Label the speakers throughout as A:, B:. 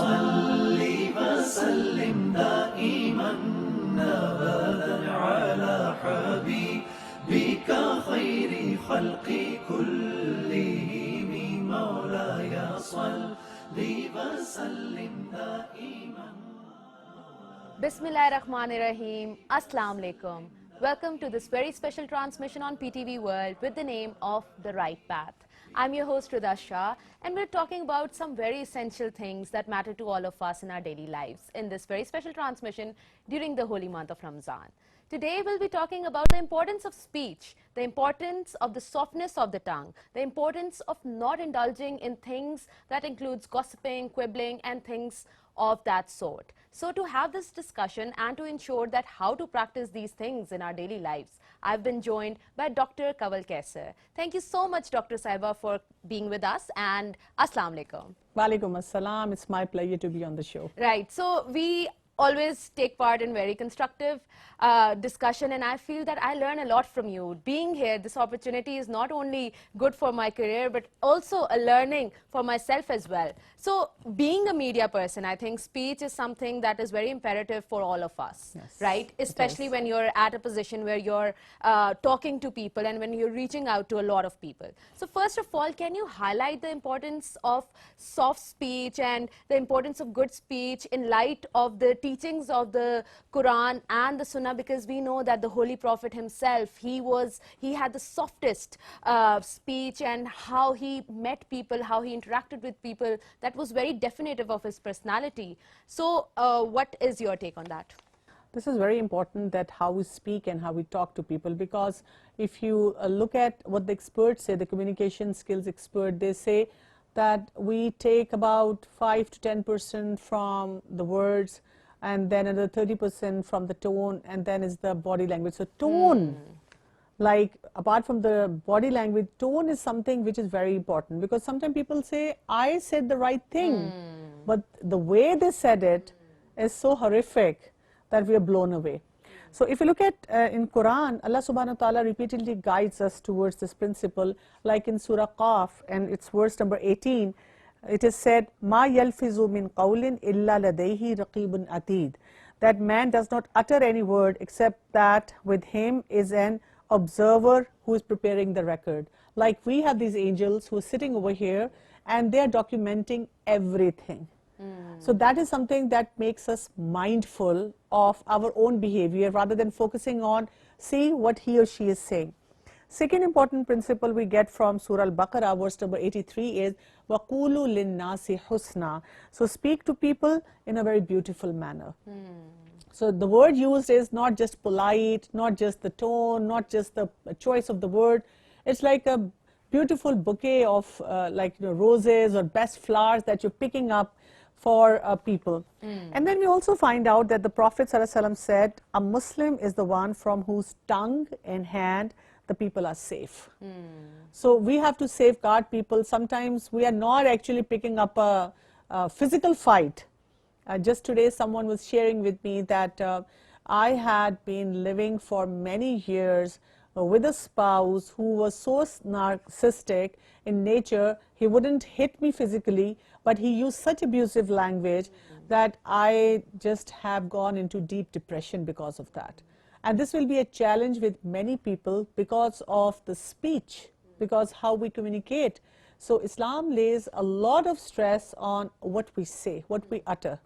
A: صل وسلم دائما أبدا على حبيبك خير خلق كلهم مولاي صل وسلم دائما.
B: Bismillahirrahmanirrahim. Assalamu alaikum. Welcome to this very special transmission on PTV World with the name of The Right Path. I'm your host Rida Shah, and we're talking about some very essential things that matter to all of us in our daily lives in this very special transmission during the holy month of Ramzan. Today we'll be talking about the importance of speech, the importance of the softness of the tongue, the importance of not indulging in things that includes gossiping, quibbling and things of that sort. So to have this discussion and to ensure that how to practice these things in our daily lives, I've been joined by Dr. Kanwal Kaisar. Thank you so much, Dr. Saiba, for being with us, and Assalamu alaikum.
C: Walaikum assalam. It's my pleasure to be on the show.
B: Right. So we always take part in very constructive discussion, and I feel that I learn a lot from you. Being here, this opportunity is not only good for my career, but also a learning for myself as well. So being a media person, I think speech is something that is very imperative for all of us,
C: Yes,
B: right? Especially when you're at a position where you're talking to people and when you're reaching out to a lot of people. So first of all, can you highlight the importance of soft speech and the importance of good speech in light of the teachings of the Quran and the Sunnah, because we know that the Holy Prophet himself, he had the softest speech, and how he met people, how he interacted with people, that was very definitive of his personality. So what is your take on that?
C: This is very important, that how we speak and how we talk to people, because if you look at what the experts say, the communication skills expert, they say that we take about 5 to 10% from the words, and then another 30% from the tone, and then is the body language. So tone, like apart from the body language, tone is something which is very important, because sometimes people say, I said the right thing, but the way they said it is so horrific that we are blown away. So if you look at in Quran, Allah subhanahu wa ta'ala repeatedly guides us towards this principle, like in Surah Qaf, and it's verse number 18, it is said, Ma yalfizu min qawlin illa ladayhi raqibun atid, that man does not utter any word except that with him is an observer who is preparing the record. Like we have these angels who are sitting over here and they are documenting everything. So that is something that makes us mindful of our own behavior rather than focusing on see what he or she is saying. Second important principle we get from Surah Al-Baqarah, verse number 83 is وَقُولُوا لِلنَّاسِ حُسْنًا. So speak to people in a very beautiful manner. So the word used is not just polite, not just the tone, not just the choice of the word. It's like a beautiful bouquet of roses or best flowers that you're picking up for people. And then we also find out that the Prophet ﷺ said, a Muslim is the one from whose tongue and hand the people are safe. So we have to safeguard people. Sometimes we are not actually picking up a physical fight. Just today someone was sharing with me that I had been living for many years with a spouse who was so narcissistic in nature. He wouldn't hit me physically, but he used such abusive language that I just have gone into deep depression because of that. And this will be a challenge with many people because of the speech, because how we communicate. So Islam lays a lot of stress on what we say, what we utter.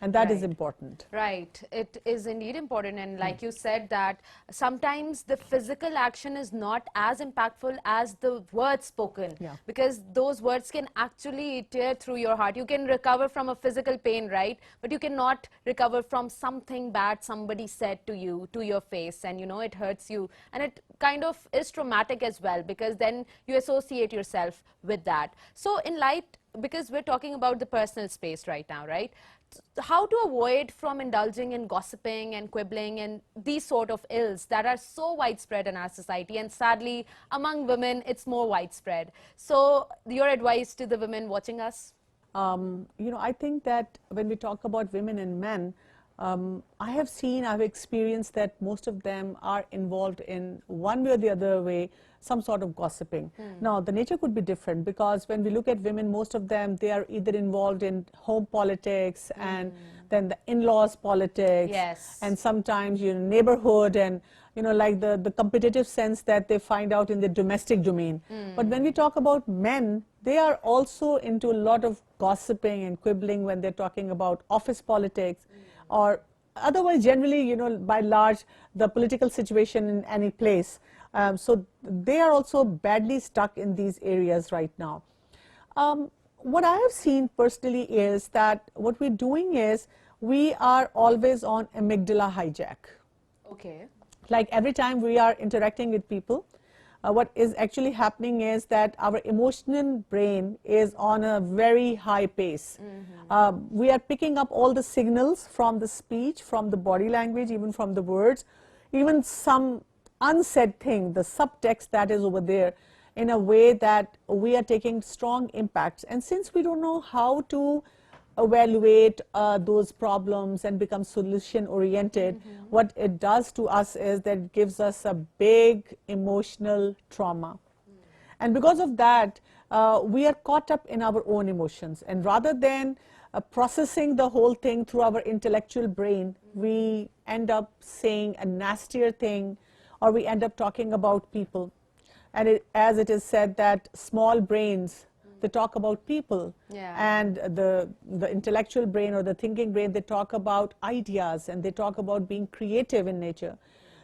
C: And that is important.
B: Right. It is indeed important. And like you said, that sometimes the physical action is not as impactful as the words spoken. Because those words can actually tear through your heart. You can recover from a physical pain, right? But you cannot recover from something bad somebody said to you, to your face. And you know, it hurts you. And it kind of is traumatic as well, because then you associate yourself with that. So in light, because we're talking about the personal space right now, right? How to avoid from indulging in gossiping and quibbling and these sort of ills that are so widespread in our society, and sadly among women it's more widespread. So your advice to the women watching us?
C: I think that when we talk about women and men, I have seen, I've experienced that most of them are involved in one way or the other way, some sort of gossiping. Now, the nature could be different, because when we look at women, most of them, they are either involved in home politics and then the in-laws politics,
B: Yes.
C: and sometimes neighborhood, and like the competitive sense that they find out in the domestic domain. But when we talk about men, they are also into a lot of gossiping and quibbling when they're talking about office politics, or otherwise generally, by large, the political situation in any place. So they are also badly stuck in these areas right now. What I have seen personally is that what we're doing is we are always on amygdala hijack.
B: Okay.
C: Like every time we are interacting with people, what is actually happening is that our emotional brain is on a very high pace. We are picking up all the signals from the speech, from the body language, even from the words, even some unsaid thing, the subtext that is over there, in a way that we are taking strong impacts. And since we don't know how to evaluate those problems and become solution oriented, what it does to us is that it gives us a big emotional trauma. And because of that, we are caught up in our own emotions, and rather than processing the whole thing through our intellectual brain, we end up saying a nastier thing, or we end up talking about people. And as it is said that small brains, they talk about people, and the intellectual brain or the thinking brain, they talk about ideas, and they talk about being creative in nature.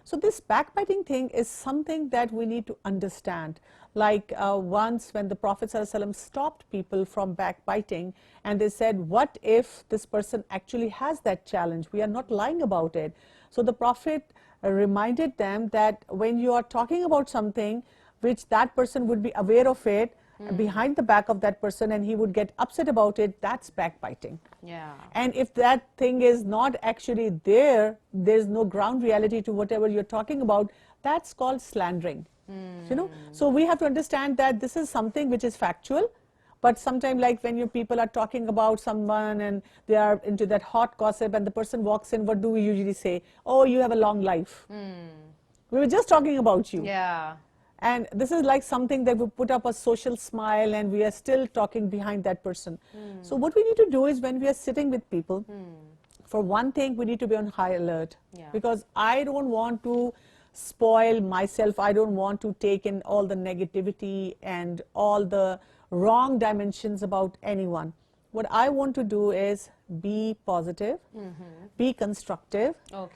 C: So this backbiting thing is something that we need to understand. Like once when the Prophet ﷺ stopped people from backbiting, and they said, what if this person actually has that challenge? We are not lying about it. So the Prophet reminded them that when you are talking about something which that person would be aware of it, behind the back of that person, and he would get upset about it, that's backbiting.
B: Yeah.
C: And if that thing is not actually there, there's no ground reality to whatever you're talking about, that's called slandering. So we have to understand that this is something which is factual, but sometimes, like when you people are talking about someone and they are into that hot gossip, and the person walks in, what do we usually say? Oh, you have a long life. We were just talking about you.
B: Yeah.
C: And this is like something that we put up a social smile, and we are still talking behind that person. So what we need to do is, when we are sitting with people, for one thing, we need to be on high alert. Because I don't want to spoil myself. I don't want to take in all the negativity and all the wrong dimensions about anyone. What I want to do is be positive, be constructive,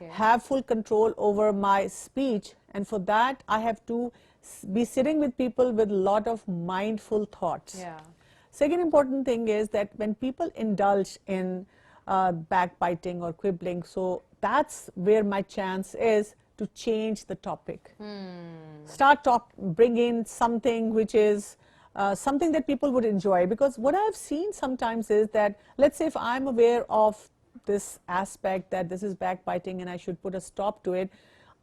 C: have full control over my speech, and for that I have to be sitting with people with a lot of mindful thoughts. Second important thing is that when people indulge in backbiting or quibbling, so that's where my chance is to change the topic. Bring in something which is something that people would enjoy. Because what I've seen sometimes is that, let's say if I'm aware of this aspect that this is backbiting and I should put a stop to it,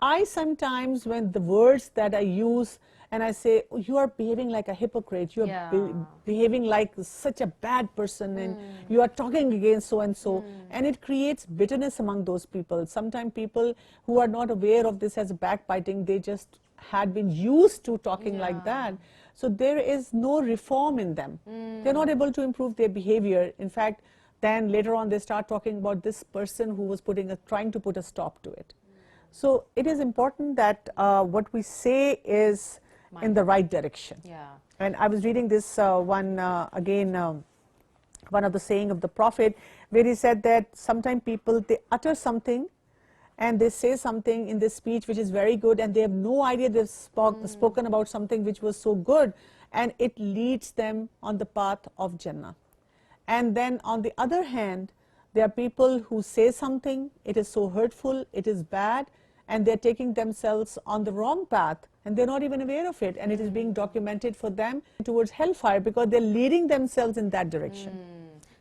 C: I sometimes, when the words that I use, and I say, oh, you are behaving like a hypocrite, you are behaving like such a bad person, and you are talking against so and so, and it creates bitterness among those people. Sometimes people who are not aware of this as backbiting, they just had been used to talking like that. So there is no reform in them. They're not able to improve their behavior. In fact, then later on they start talking about this person who was trying to put a stop to it. So it is important that what we say is in the right direction. And I was reading this one of the saying of the Prophet, where he said that sometimes people, they utter something and they say something in this speech which is very good, and they have no idea they've spoken about something which was so good, and it leads them on the path of Jannah. And then on the other hand, there are people who say something, it is so hurtful, it is bad, and they're taking themselves on the wrong path, and they're not even aware of it, and it is being documented for them towards hellfire, because they're leading themselves in that direction.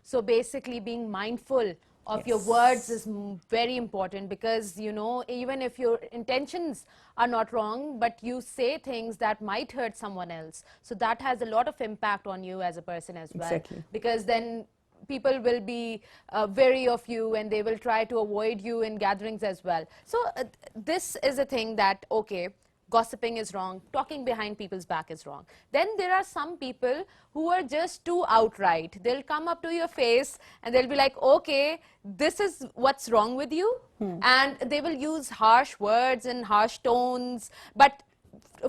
B: So basically being mindful of your words is very important, because even if your intentions are not wrong, but you say things that might hurt someone else, so that has a lot of impact on you as a person as well. Because then people will be wary of you and they will try to avoid you in gatherings as well. So this is a thing that, okay, gossiping is wrong, talking behind people's back is wrong. Then there are some people who are just too outright. They'll come up to your face and they'll be like, okay, this is what's wrong with you. And they will use harsh words and harsh tones, but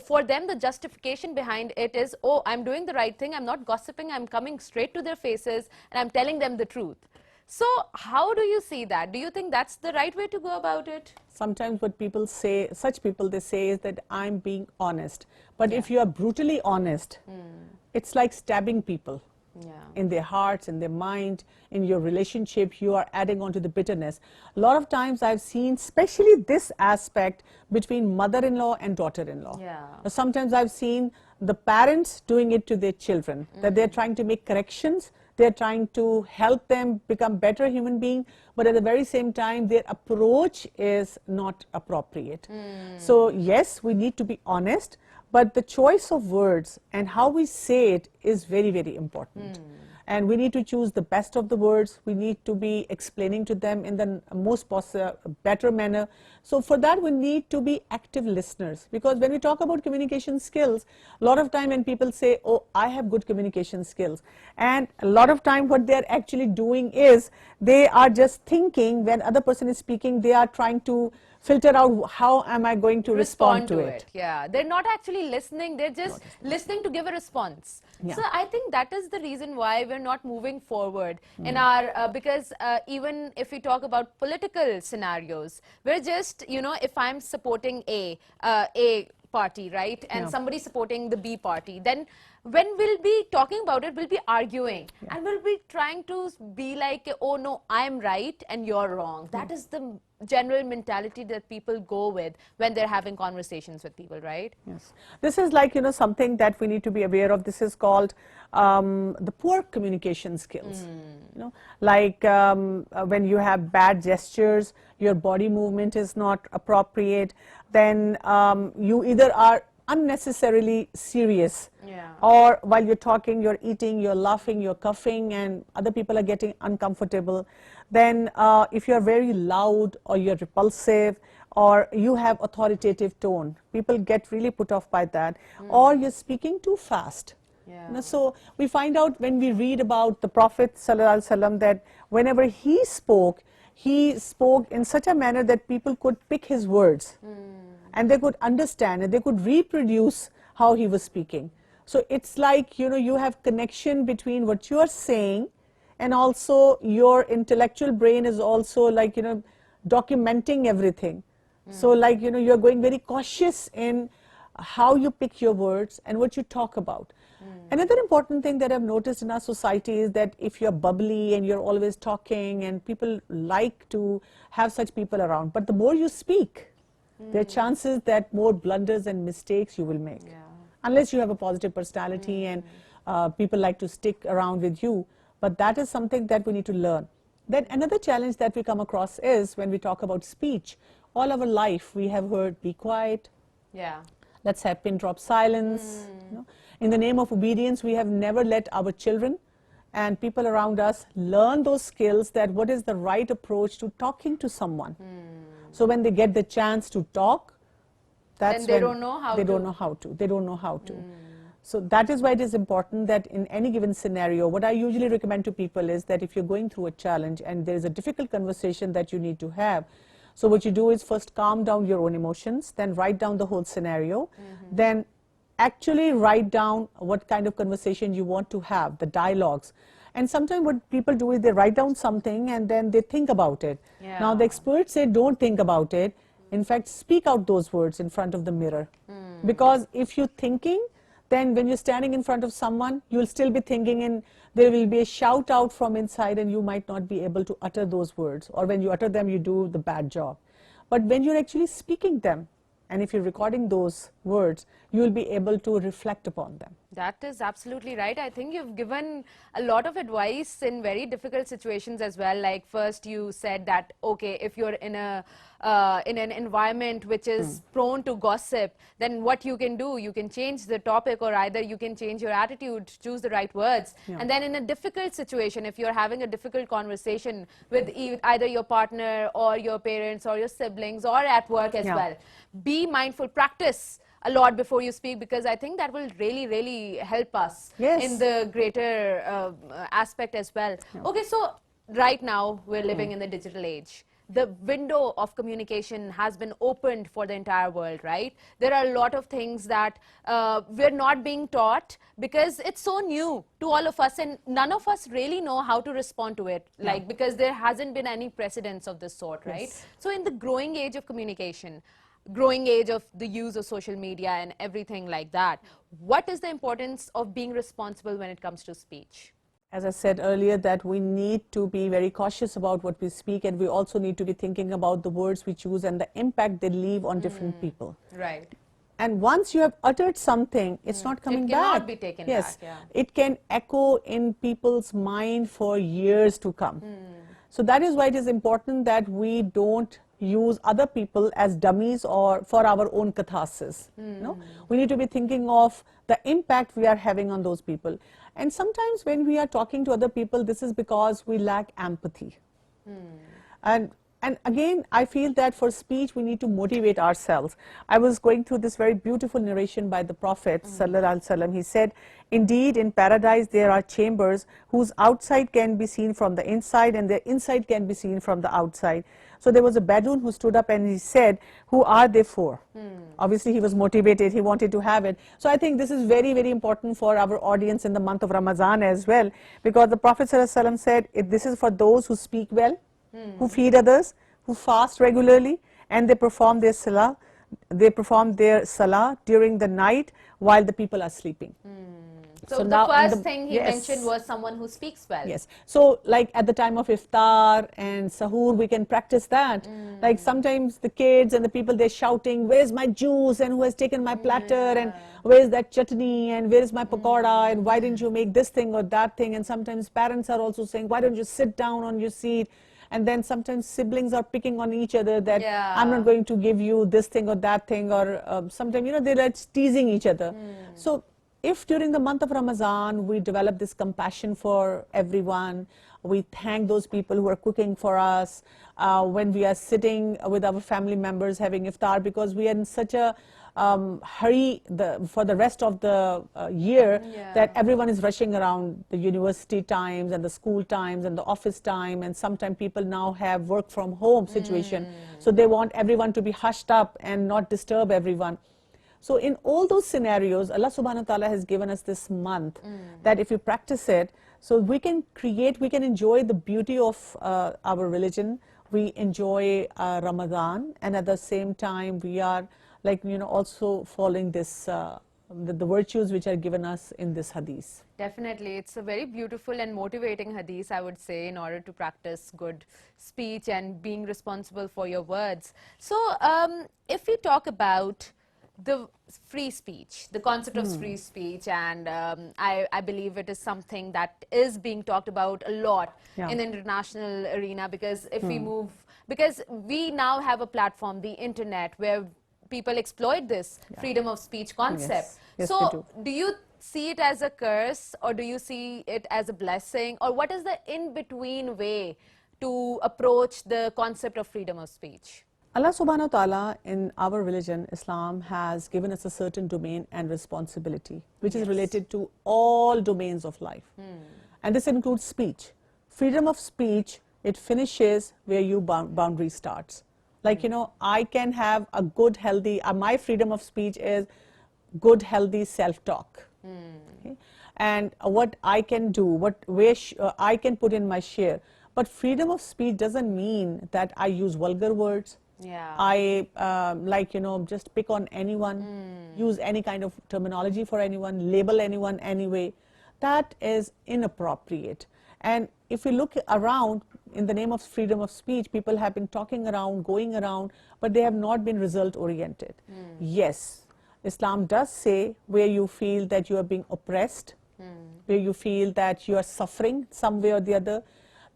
B: for them the justification behind it is, oh, I'm doing the right thing, I'm not gossiping, I'm coming straight to their faces and I'm telling them the truth. So how do you see that? Do you think that's the right way to go about it?
C: Sometimes what people say, such people, they say is that I'm being honest. But if you are brutally honest, it's like stabbing people. In their hearts, in their mind, in your relationship, you are adding on to the bitterness. A lot of times I've seen, especially this aspect between mother-in-law and daughter-in-law. Sometimes I've seen the parents doing it to their children, that they're trying to make corrections, they're trying to help them become better human being, but at the very same time their approach is not appropriate. So yes, we need to be honest, but the choice of words and how we say it is very, very important. And we need to choose the best of the words. We need to be explaining to them in the most possible, better manner. So for that, we need to be active listeners. Because when we talk about communication skills, a lot of time when people say, oh, I have good communication skills. And a lot of time what they're actually doing is, they are just thinking when other person is speaking, they are trying to filter out how am I going to respond to it.
B: Yeah, they're not actually listening, they're just listening to give a response. So I think that is the reason why we're not moving forward in our, because even if we talk about political scenarios, we're just, you know, if I'm supporting A party, right, and somebody supporting the B party, then when we'll be talking about it, we'll be arguing and we'll be trying to be like, oh no, I'm right and you're wrong. That is the general mentality that people go with when they're having conversations with people, right?
C: Yes. This is like, you know, something that we need to be aware of. This is called the poor communication skills. You know, like when you have bad gestures, your body movement is not appropriate, then you either are unnecessarily serious, or while you're talking, you're eating, you're laughing, you're coughing, and other people are getting uncomfortable. Then if you're very loud, or you're repulsive, or you have authoritative tone, people get really put off by that, or you're speaking too fast. You know, so we find out when we read about the Prophet ﷺ that whenever he spoke in such a manner that people could pick his words and they could understand and they could reproduce how he was speaking. So it's like, you know, you have connection between what you are saying, and also your intellectual brain is also like, you know, documenting everything. So like, you know, you're going very cautious in how you pick your words and what you talk about. Another important thing that I've noticed in our society is that if you're bubbly and you're always talking, and people like to have such people around, but the more you speak, there are chances that more blunders and mistakes you will make. Unless you have a positive personality and people like to stick around with you. But that is something that we need to learn. Then another challenge that we come across is when we talk about speech. All our life we have heard, be quiet. Let's have pin drop silence. You know? In the name of obedience, we have never let our children and people around us learn those skills, that what is the right approach to talking to someone. So when they get the chance to talk, that's
B: then they
C: when
B: don't know how
C: they
B: to.
C: don't know how to. They don't know how to. So that is why it is important that in any given scenario, what I usually recommend to people is that if you're going through a challenge and there is a difficult conversation that you need to have, so what you do is first calm down your own emotions, then write down the whole scenario, then actually write down what kind of conversation you want to have, the dialogues. And sometimes what people do is they write down something and then they think about it. Now the experts say don't think about it. In fact, speak out those words in front of the mirror. Because if you're thinking, then when you're standing in front of someone, you'll still be thinking, and there will be a shout out from inside and you might not be able to utter those words, or when you utter them, you do the bad job. But when you're actually speaking them, and if you're recording those words, you will be able to reflect upon them.
B: That is absolutely right. I think you've given a lot of advice in very difficult situations as well. Like first you said that, okay, if you're in an environment which is prone to gossip, then what you can do, you can change the topic, or either you can change your attitude, choose the right words. And then in a difficult situation, if you're having a difficult conversation with either your partner or your parents or your siblings or at work as well, be mindful, practice a lot before you speak, because I think that will really, really help us in the greater aspect as well. Okay, so right now we're living in the digital age. The window of communication has been opened for the entire world, right? There are a lot of things that we're not being taught because it's so new to all of us, and none of us really know how to respond to it, like because there hasn't been any precedence of this sort, right? So in the growing age of communication, growing age of the use of social media and everything like that, what is the importance of being responsible when it comes to speech?
C: As I said earlier, that we need to be very cautious about what we speak, and we also need to be thinking about the words we choose and the impact they leave on different people.
B: Right.
C: And once you have uttered something, it's not coming back.
B: It cannot be taken back. Yeah.
C: It can echo in people's mind for years to come. So that is why it is important that we don't use other people as dummies or for our own catharsis. No? We need to be thinking of the impact we are having on those people. And sometimes when we are talking to other people, this is because we lack empathy. And again, I feel that for speech, we need to motivate ourselves. I was going through this very beautiful narration by the Prophet, Sallallahu Alaihi Wasallam. He said, indeed, in paradise, there are chambers whose outside can be seen from the inside and their inside can be seen from the outside. So there was a Bedouin who stood up and he said, who are they for? Obviously, he was motivated. He wanted to have it. So I think this is very, very important for our audience in the month of Ramadan as well, because the Prophet Sallallahu Alaihi Wasallam said, this is for those who speak well, who feed others, who fast regularly, and they perform their salah. They perform their salah during the night while the people are sleeping.
B: So the first thing he mentioned was someone who speaks well.
C: Yes. So like at the time of iftar and sahur, we can practice that. Like sometimes the kids and the people, they're shouting, where's my juice, and who has taken my platter, and where's that chutney, and where's my pakoda, and why didn't you make this thing or that thing? And sometimes parents are also saying, why don't you sit down on your seat? And then sometimes siblings are picking on each other that I'm not going to give you this thing or that thing, or sometimes, you know, they're like teasing each other. So if during the month of Ramadan we develop this compassion for everyone, we thank those people who are cooking for us, when we are sitting with our family members having iftar, because we are in such a hurry for the rest of the year that everyone is rushing around, the university times and the school times and the office time, and sometimes people now have work from home situation, so they want everyone to be hushed up and not disturb everyone. So in all those scenarios, Allah subhanahu wa ta'ala has given us this month that if you practice it, so we can create, we can enjoy the beauty of our religion, we enjoy Ramadan, and at the same time we are, like, you know, also following this the virtues which are given us in this hadith.
B: Definitely, it's a very beautiful and motivating hadith, I would say, in order to practice good speech and being responsible for your words. So if we talk about the free speech, the concept of free speech, and I believe it is something that is being talked about a lot in the international arena, because if we move, because we now have a platform, the internet, where people exploit this freedom of speech concept.
C: Yes,
B: so do you see it as a curse, or do you see it as a blessing, or what is the in-between way to approach the concept of freedom of speech?
C: Allah subhanahu wa ta'ala in our religion, Islam, has given us a certain domain and responsibility, which is related to all domains of life. And this includes speech. Freedom of speech, it finishes where your boundary starts. Like, you know, I can have a good, healthy, my freedom of speech is good, healthy self-talk. Okay? And what I can do, where I can put in my share. But freedom of speech doesn't mean that I use vulgar words. I, like, you know, just pick on anyone, use any kind of terminology for anyone, label anyone anyway. That is inappropriate. And if we look around, in the name of freedom of speech, people have been talking around, going around, but they have not been result oriented. Yes, Islam does say where you feel that you are being oppressed, where you feel that you are suffering some way or the other,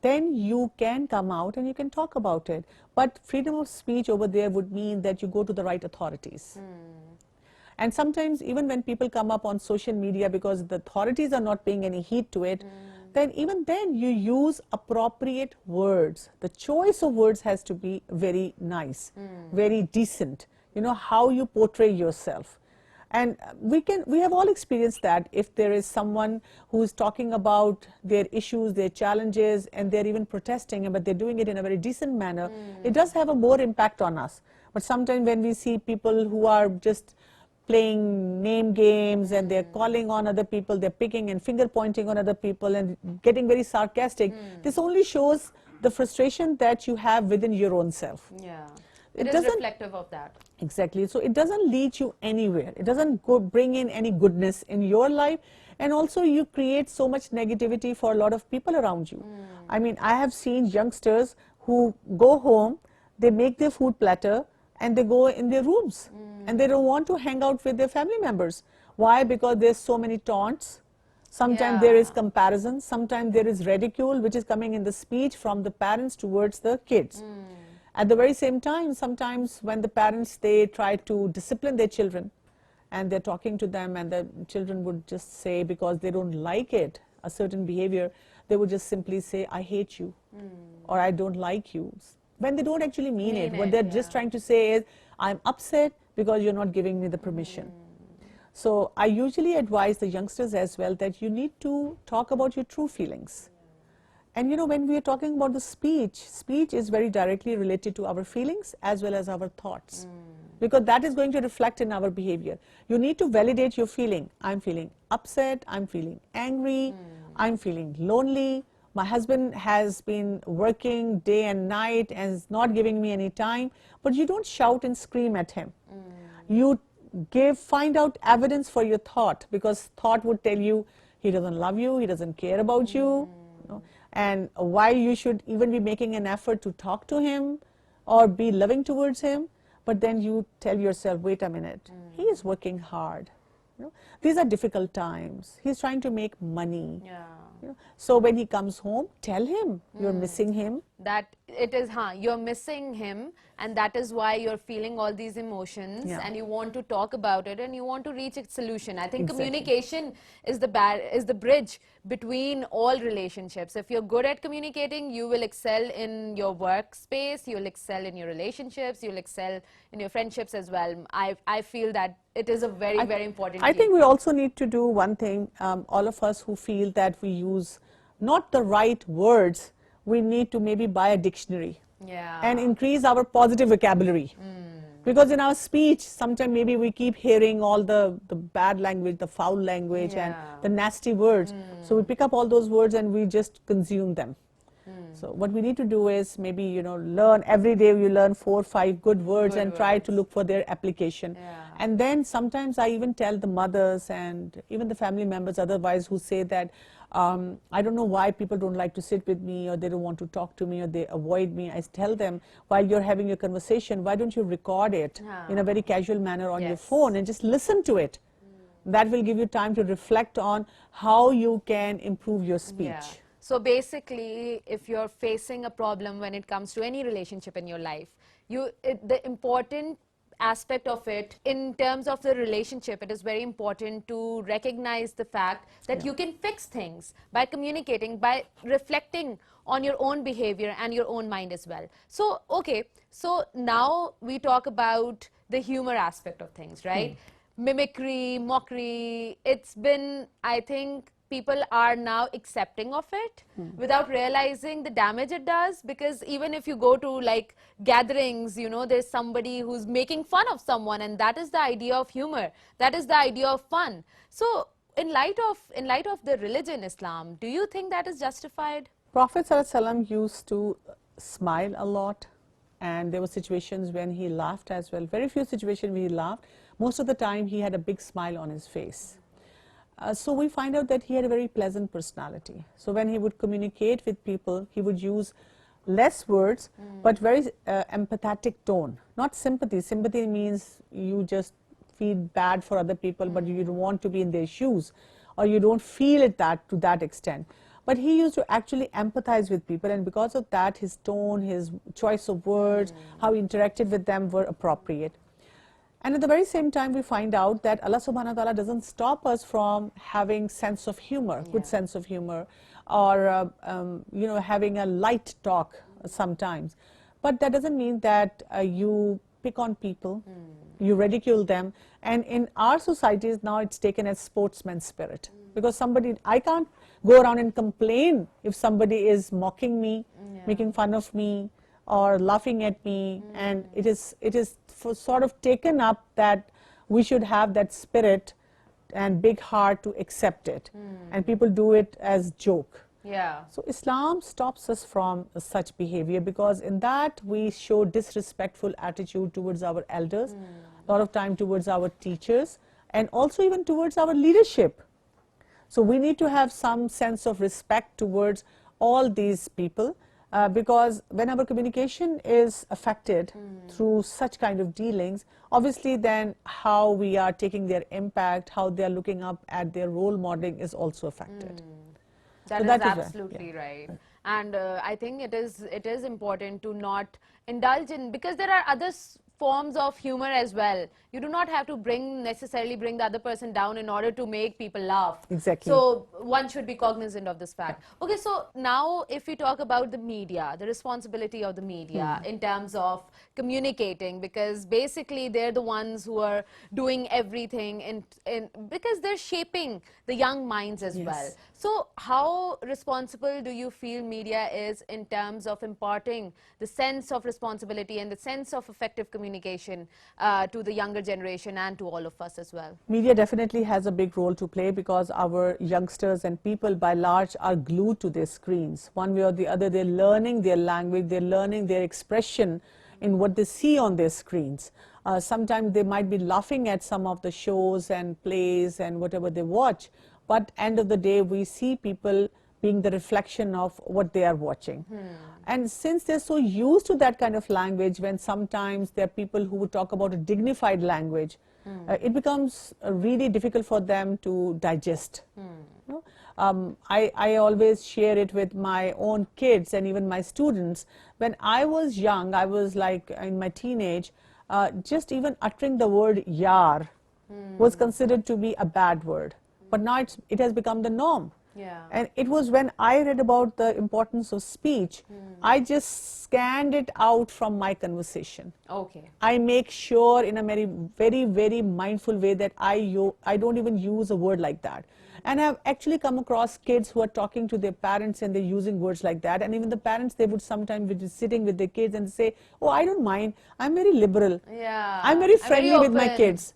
C: then you can come out and you can talk about it. But freedom of speech over there would mean that you go to the right authorities. And sometimes even when people come up on social media because the authorities are not paying any heed to it, then even then you use appropriate words. The choice of words has to be very nice, very decent. You know, how you portray yourself. And we have all experienced that if there is someone who is talking about their issues, their challenges, and they're even protesting, but they're doing it in a very decent manner, it does have a more impact on us. But sometimes when we see people who are just playing name games and they're calling on other people, they're picking and finger pointing on other people and getting very sarcastic, this only shows the frustration that you have within your own self.
B: Yeah.
C: It
B: It is
C: doesn't-
B: reflective of that.
C: Exactly. So it doesn't lead you anywhere. It doesn't bring in any goodness in your life. And also you create so much negativity for a lot of people around you. I mean, I have seen youngsters who go home, they make their food platter and they go in their rooms and they don't want to hang out with their family members. Why? Because there's so many taunts. Sometimes there is
B: Yeah.
C: comparison. Sometimes there is ridicule, which is coming in the speech from the parents towards the kids. At the very same time, sometimes when the parents, they try to discipline their children and they're talking to them and the children would just say, because they don't like it, a certain behavior, they would just simply say, I hate you or I don't like you. When they don't actually mean it. What they're just trying to say is, I'm upset because you're not giving me the permission. So I usually advise the youngsters as well that you need to talk about your true feelings. And you know, when we are talking about the speech is very directly related to our feelings as well as our thoughts. Because that is going to reflect in our behavior. You need to validate your feeling. I'm feeling upset, I'm feeling angry, I'm feeling lonely. My husband has been working day and night and is not giving me any time. But you don't shout and scream at him. You find out evidence for your thought, because thought would tell you he doesn't love you, he doesn't care about you. You know, and why you should even be making an effort to talk to him or be loving towards him. But then you tell yourself, wait a minute, he is working hard. You know, these are difficult times. He's trying to make money.
B: Yeah.
C: You know, so when he comes home, tell him you're missing him.
B: That it is, you're missing him, and that is why you're feeling all these emotions,
C: Yeah.
B: and you want to talk about it and you want to reach a solution. I think
C: Exactly.
B: communication is the bridge between all relationships. If you're good at communicating, you will excel in your workspace, you'll excel in your relationships, you'll excel in your friendships as well. I feel that it is a very important
C: I
B: key.
C: think we also need to do one thing, all of us who feel that we use not the right words, we need to maybe buy a dictionary
B: Yeah.
C: and increase our positive vocabulary. Because in our speech, sometimes maybe we keep hearing all the bad language, the foul language and
B: Yeah.
C: the nasty words. So we pick up all those words and we just consume them. So what we need to do is maybe, you know, learn every day. You learn 4 or 5 good words
B: Good
C: and try to
B: words.
C: look for their application.
B: Yeah.
C: And then sometimes I even tell the mothers and even the family members otherwise who say that I don't know why people don't like to sit with me, or they don't want to talk to me, or they avoid me. I tell them, while you're having your conversation, why don't you record it in a very casual manner on your
B: Yes.
C: phone and just listen to it. That will give you time to reflect on how you can improve your speech.
B: Yeah. So basically, if you're facing a problem when it comes to any relationship in your life, the important aspect of it in terms of the relationship, it is very important to recognize the fact that you can fix things by communicating, by reflecting on your own behavior and your own mind as well. So, okay, so now we talk about the humor aspect of things, right? Mimicry, mockery, it's been, I think, people are now accepting of it without realizing the damage it does, because even if you go to like gatherings, you know, there's somebody who's making fun of someone, and that is the idea of humor, that is the idea of fun. So in light of the religion Islam, do you think that is justified?
C: Prophet ﷺ used to smile a lot, and there were situations when he laughed as well. Very few situations when he laughed. Most of the time he had a big smile on his face. So we find out that he had a very pleasant personality. So when he would communicate with people, he would use less words, but very empathetic tone. Not sympathy. Sympathy means you just feel bad for other people, but you don't want to be in their shoes, or you don't feel it that to that extent. But he used to actually empathize with people, and because of that, his tone, his choice of words, how he interacted with them were appropriate. And at the very same time, we find out that Allah subhanahu wa ta'ala doesn't stop us from having sense of humor, good sense of humor, or you know, having a light talk sometimes. But that doesn't mean that you pick on people, you ridicule them. And in our societies now, it's taken as sportsman spirit. Because somebody, I can't go around and complain if somebody is mocking me, making fun of me, or laughing at me, and it is sort of taken up that we should have that spirit and big heart to accept it, and people do it as joke.
B: Yeah.
C: So Islam stops us from such behavior, because in that we show disrespectful attitude towards our elders, a lot of time towards our teachers, and also even towards our leadership. So we need to have some sense of respect towards all these people, because when our communication is affected through such kind of dealings, obviously then how we are taking their impact, how they are looking up at their role modeling is also affected.
B: That
C: So
B: is
C: that is
B: absolutely right. And I think it is important to not indulge in, because there are other forms of humor as well. You do not have to necessarily bring the other person down in order to make people laugh.
C: Exactly.
B: So one should be cognizant of this fact. Okay, so now if we talk about the media, the responsibility of the media in terms of communicating, because basically they're the ones who are doing everything because they're shaping the young minds as well. So how responsible do you feel media is in terms of imparting the sense of responsibility and the sense of effective communication to the younger generation and to all of us as well?
C: Media definitely has a big role to play, because our youngsters and people by large are glued to their screens. One way or the other, they're learning their language, they're learning their expression in what they see on their screens. Sometimes they might be laughing at some of the shows and plays and whatever they watch, but end of the day, we see people being the reflection of what they are watching. And since they're so used to that kind of language, when sometimes there are people who would talk about a dignified language, it becomes really difficult for them to digest. You know? I always share it with my own kids and even my students. When I was young, I was like in my teenage, just even uttering the word yar was considered to be a bad word. But now it has become the norm.
B: Yeah.
C: And it was when I read about the importance of speech, I just scanned it out from my conversation.
B: Okay.
C: I make sure in a very mindful way that I don't even use a word like that. And I've actually come across kids who are talking to their parents and they're using words like that. And even the parents, they would sometimes be sitting with their kids and say, oh, I don't mind. I'm very liberal.
B: Yeah.
C: I'm very friendly with my
B: open.
C: kids.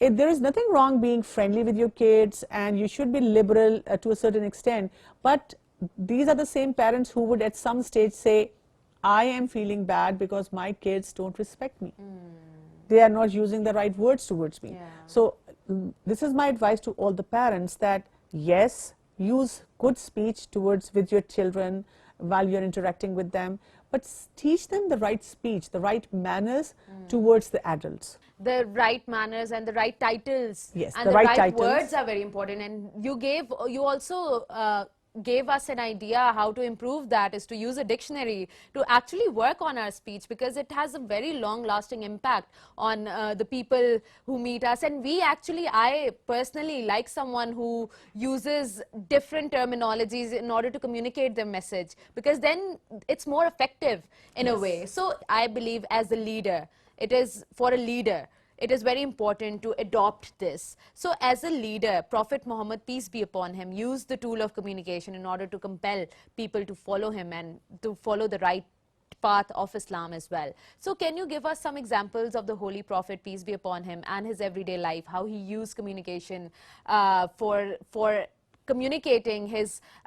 C: There is nothing wrong being friendly with your kids, and you should be liberal to a certain extent. But these are the same parents who would at some stage say, I am feeling bad because my kids don't respect me. They are not using the right words towards me.
B: Yeah.
C: So this is my advice to all the parents, that yes, use good speech with your children while you're interacting with them, but teach them the right speech, the right manners towards the adults.
B: The right manners and the right titles.
C: Yes,
B: and
C: the right titles.
B: words are very important. And you also gave us an idea how to improve that, is to use a dictionary to actually work on our speech, because it has a very long lasting impact on the people who meet us. And I personally like someone who uses different terminologies in order to communicate their message, because then it's more effective in a way. So I believe as a leader, it is for a leader, it is very important to adopt this. So as a leader, Prophet Muhammad, peace be upon him, used the tool of communication in order to compel people to follow him and to follow the right path of Islam as well. So can you give us some examples of the Holy Prophet, peace be upon him, and his everyday life, how he used communication for communicating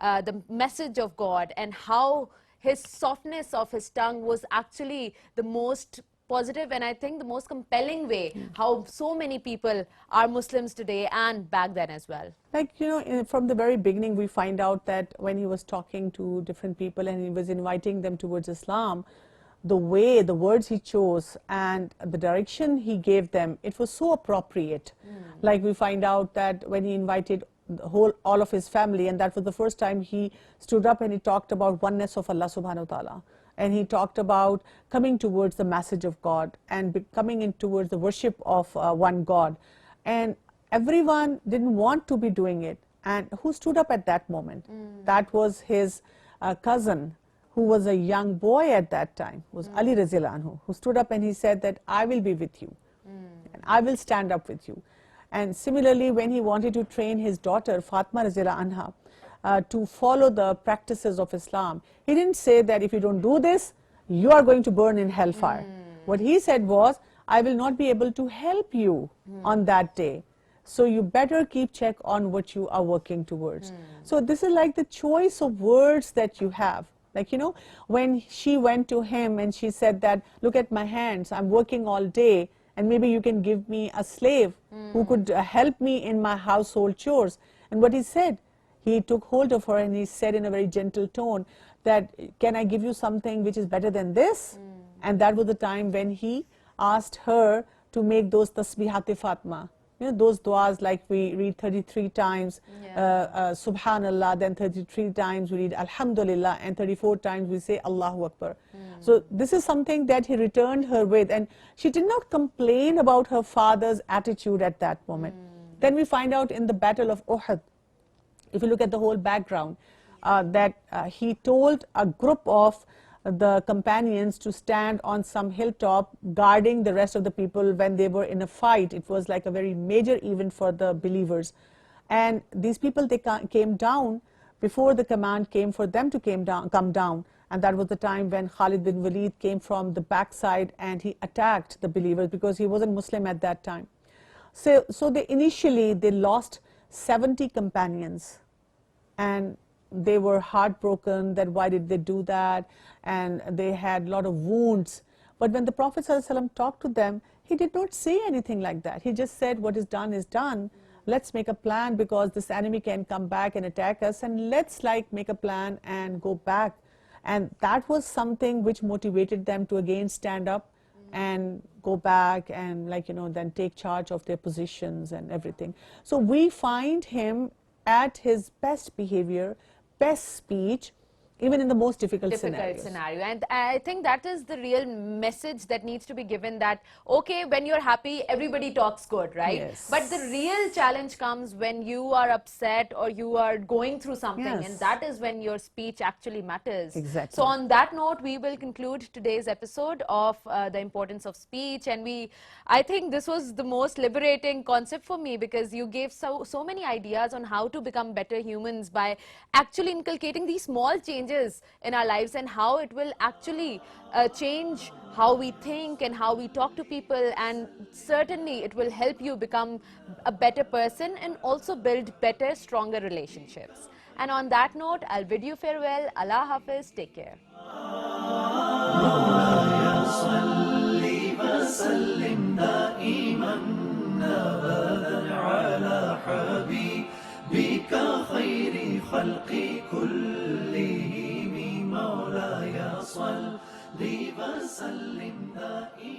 B: the message of God, and how his softness of his tongue was actually the most positive and I think the most compelling way how so many people are Muslims today and back then as well?
C: Like, you know, from the very beginning, we find out that when he was talking to different people and he was inviting them towards Islam, the way, the words he chose and the direction he gave them, it was so appropriate. Like we find out that when he invited all of his family, and that was the first time he stood up and he talked about oneness of Allah subhanahu wa ta'ala, and he talked about coming towards the message of God and coming in towards the worship of one God, and everyone didn't want to be doing it. And who stood up at that moment? That was his cousin, who was a young boy at that time, was Ali Raziyallahu Anhu, who stood up and he said that I will be with you and I will stand up with you. And similarly, when he wanted to train his daughter Fatima Raziyallahu Anha to follow the practices of Islam, he didn't say that if you don't do this, you are going to burn in hellfire. What he said was, I will not be able to help you on that day. So you better keep check on what you are working towards. So this is like the choice of words that you have. Like, you know, when she went to him and she said that, look at my hands, I'm working all day, and maybe you can give me a slave who could help me in my household chores. And what he said, he took hold of her and he said in a very gentle tone that, can I give you something which is better than this? And that was the time when he asked her to make those tasbihat Fatma. You know, those du'as, like we read 33 times Subhanallah, then 33 times we read Alhamdulillah, and 34 times we say Allahu Akbar. So this is something that he returned her with, and she did not complain about her father's attitude at that moment. Then we find out in the Battle of Uhud, if you look at the whole background, that he told a group of the companions to stand on some hilltop guarding the rest of the people when they were in a fight. It was like a very major event for the believers, and these people, they came down before the command came for them to come down, and that was the time when Khalid bin Walid came from the backside and he attacked the believers because he wasn't Muslim at that time. So they initially lost 70 companions, and they were heartbroken that why did they do that, and they had a lot of wounds. But when the Prophet ﷺ talked to them, he did not say anything like that. He just said, what is done, let's make a plan, because this enemy can come back and attack us, and let's like make a plan and go back. And that was something which motivated them to again stand up and go back and, like, you know, then take charge of their positions and everything. So we find him at his best behavior, best speech, even in the most difficult scenarios.
B: And I think that is the real message that needs to be given, that okay, when you're happy, everybody talks good, right?
C: Yes.
B: But the real challenge comes when you are upset or you are going through something,
C: Yes.
B: and that is when your speech actually matters.
C: Exactly.
B: So on that note, we will conclude today's episode of the importance of speech, and I think this was the most liberating concept for me, because you gave so many ideas on how to become better humans by actually inculcating these small changes in our lives, and how it will actually change how we think and how we talk to people, and certainly it will help you become a better person and also build better, stronger relationships. And on that note, I'll bid you farewell. Allah Hafiz, take care.
A: بك خير خلق كلهم مولاي صل وسلم دائما